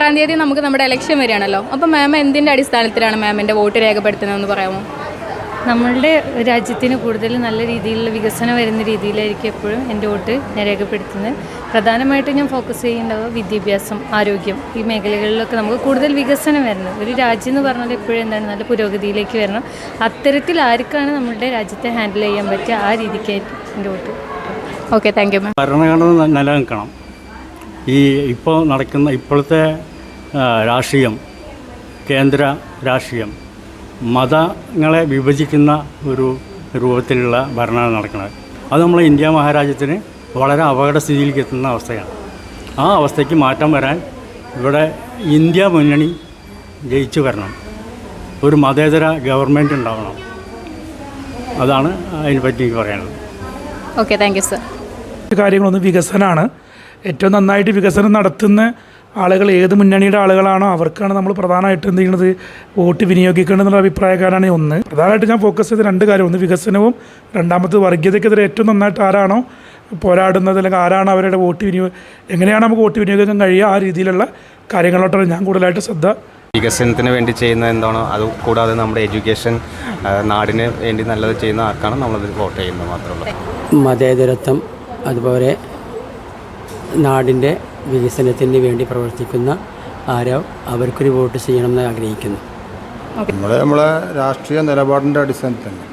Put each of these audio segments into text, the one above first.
6-ാം തീയതി നമുക്ക് നമ്മുടെ ഇലക്ഷൻ വരികയാണല്ലോ. അപ്പോൾ മാം എന്തിൻ്റെ അടിസ്ഥാനത്തിലാണ് മാമിൻ്റെ വോട്ട് രേഖപ്പെടുത്തുന്നതെന്ന് പറയാമോ? നമ്മളുടെ രാജ്യത്തിന് കൂടുതൽ നല്ല രീതിയിലുള്ള വികസനം വരുന്ന രീതിയിലായിരിക്കും എപ്പോഴും എൻ്റെ വോട്ട് ഞാൻ രേഖപ്പെടുത്തുന്നത്. പ്രധാനമായിട്ടും ഞാൻ ഫോക്കസ് ചെയ്യേണ്ടത് വിദ്യാഭ്യാസം, ആരോഗ്യം, ഈ മേഖലകളിലൊക്കെ നമുക്ക് കൂടുതൽ വികസനം വരണം. ഒരു രാജ്യം എന്ന് പറഞ്ഞാൽ എപ്പോഴും എന്താണ് നല്ല പുരോഗതിയിലേക്ക് വരണം. അത്തരത്തിൽ ആർക്കാണ് നമ്മളുടെ രാജ്യത്തെ ഹാൻഡിൽ ചെയ്യാൻ പറ്റുക ആ രീതിക്കായിരിക്കും എൻ്റെ vote. Okay, thank you ma'am. ഭരണഘടന നിലനിൽക്കണം. ഈ ഇപ്പോൾ നടക്കുന്ന ഇപ്പോഴത്തെ രാഷ്ട്രീയം, കേന്ദ്ര രാഷ്ട്രീയം മതങ്ങളെ വിഭജിക്കുന്ന ഒരു രൂപത്തിലുള്ള ഭരണമാണ് നടക്കുന്നത്. അത് നമ്മളെ ഇന്ത്യ മഹാരാജ്യത്തിന് വളരെ അപകടസ്ഥിതിയിലേക്ക് എത്തുന്ന അവസ്ഥയാണ്. ആ അവസ്ഥയ്ക്ക് മാറ്റം വരാൻ ഇവിടെ ഇന്ത്യ മുന്നണി ജയിച്ചു വരണം. ഒരു മതേതര ഗവൺമെൻറ് ഉണ്ടാവണം. അതാണ് അതിനെപ്പറ്റി എനിക്ക് പറയാനുള്ളത്. Okay, thank you sir. കാര്യങ്ങളൊന്നും വികസനമാണ്. ഏറ്റവും നന്നായിട്ട് വികസനം നടത്തുന്ന ആളുകൾ ഏത് മുന്നണിയുടെ ആളുകളാണോ അവർക്കാണ് നമ്മൾ പ്രധാനമായിട്ട് എന്ത് ചെയ്യുന്നത്, വോട്ട് വിനിയോഗിക്കേണ്ടതെന്നുള്ള അഭിപ്രായക്കാരാണ്. ഒന്ന് പ്രധാനമായിട്ട് ഞാൻ ഫോക്കസ് ചെയ്ത രണ്ട് കാര്യം, ഒന്ന് വികസനവും, രണ്ടാമത് വർഗീയതയ്ക്കെതിരെ ഏറ്റവും നന്നായിട്ട് ആരാണോ പോരാടുന്നത്, അല്ലെങ്കിൽ ആരാണ് അവരുടെ എങ്ങനെയാണ് നമുക്ക് വോട്ട് വിനിയോഗിക്കാൻ കഴിയുക, ആ രീതിയിലുള്ള കാര്യങ്ങളോട്ടാണ് ഞാൻ കൂടുതലായിട്ട് ശ്രദ്ധ. വികസനത്തിന് വേണ്ടി ചെയ്യുന്ന എന്താണോ അത് കൂടാതെ നമ്മുടെ എഡ്യൂക്കേഷൻ, നാടിന് വേണ്ടി നല്ലത് ചെയ്യുന്ന ആർക്കാണ് നമ്മളത് വോട്ട് ചെയ്യുന്നത് മാത്രമല്ല. മതേതരത്വം, അതുപോലെ നാടിൻ്റെ വികസനത്തിന് വേണ്ടി പ്രവർത്തിക്കുന്ന ആരോ അവർക്കൊരു വോട്ട് ചെയ്യണമെന്ന് ആഗ്രഹിക്കുന്നു. നമ്മളെ രാഷ്ട്രീയ നിലപാടിൻ്റെ അടിസ്ഥാനത്തിൽ തന്നെ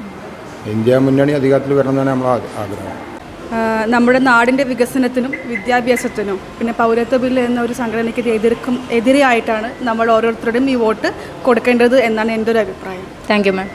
ഇന്ത്യ മുന്നണി അധികാരത്തിൽ വരണമെന്നാണ് നമ്മളെ ആഗ്രഹം. നമ്മുടെ നാടിൻ്റെ വികസനത്തിനും വിദ്യാഭ്യാസത്തിനും പിന്നെ പൗരത്വ ബില്ല് എന്ന ഒരു സംഘടനയ്ക്ക് എതിരെയായിട്ടാണ് നമ്മൾ ഓരോരുത്തരുടെയും ഈ വോട്ട് കൊടുക്കേണ്ടത് എന്നാണ് എൻ്റെ ഒരു അഭിപ്രായം. Thank you ma'am.